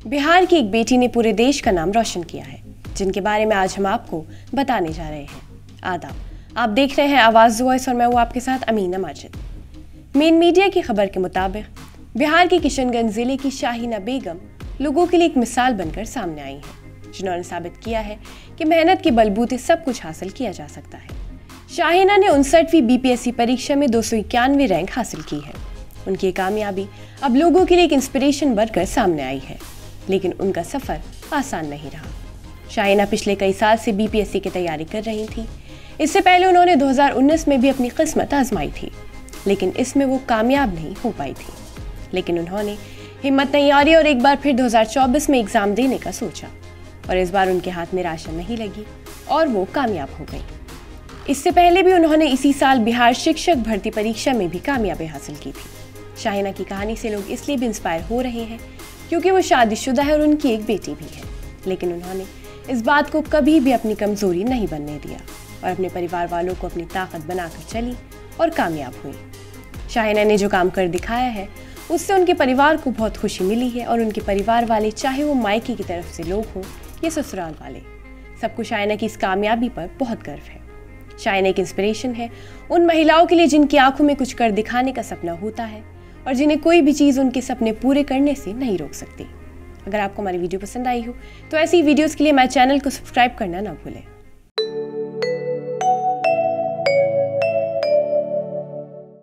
बिहार की एक बेटी ने पूरे देश का नाम रोशन किया है, जिनके बारे में आज हम आपको बताने जा रहे हैं। आदाब, आप देख रहे हैं आवाज़ वॉइस और मैं हूँ आपके साथ अमीना माजिद। मेन मीडिया की खबर के मुताबिक बिहार के किशनगंज जिले की शाहीना बेगम लोगों के लिए एक मिसाल बनकर सामने आई हैं, जिन्होंने साबित किया है कि मेहनत के बलबूते सब कुछ हासिल किया जा सकता है। शाहीना ने 59वीं बीपीएससी परीक्षा में 291 रैंक हासिल की है। उनकी ये कामयाबी अब लोगों के लिए एक इंस्पिरेशन बनकर सामने आई है, लेकिन उनका सफ़र आसान नहीं रहा। शाहीना पिछले कई साल से बीपीएससी की तैयारी कर रही थी। इससे पहले उन्होंने 2019 में भी अपनी किस्मत आजमाई थी, लेकिन इसमें वो कामयाब नहीं हो पाई थी। लेकिन उन्होंने हिम्मत नहीं हारी और एक बार फिर 2024 में एग्ज़ाम देने का सोचा, और इस बार उनके हाथ निराशा नहीं लगी और वो कामयाब हो गई। इससे पहले भी उन्होंने इसी साल बिहार शिक्षक भर्ती परीक्षा में भी कामयाबी हासिल की थी। शाहीना की कहानी से लोग इसलिए भी इंस्पायर हो रहे हैं क्योंकि वो शादीशुदा है और उनकी एक बेटी भी है, लेकिन उन्होंने इस बात को कभी भी अपनी कमज़ोरी नहीं बनने दिया और अपने परिवार वालों को अपनी ताकत बनाकर चली और कामयाब हुई। शाहीना ने जो काम कर दिखाया है उससे उनके परिवार को बहुत खुशी मिली है, और उनके परिवार वाले, चाहे वो मायके की तरफ से लोग हों या ससुराल वाले, सबको शाहीना की इस कामयाबी पर बहुत गर्व है। शाहीना एक इंस्पिरेशन है उन महिलाओं के लिए जिनकी आंखों में कुछ कर दिखाने का सपना होता है और जिन्हें कोई भी चीज़ उनके सपने पूरे करने से नहीं रोक सकती। अगर आपको हमारी वीडियो पसंद आई हो तो ऐसी वीडियोस के लिए हमारे चैनल को सब्सक्राइब करना ना भूलें।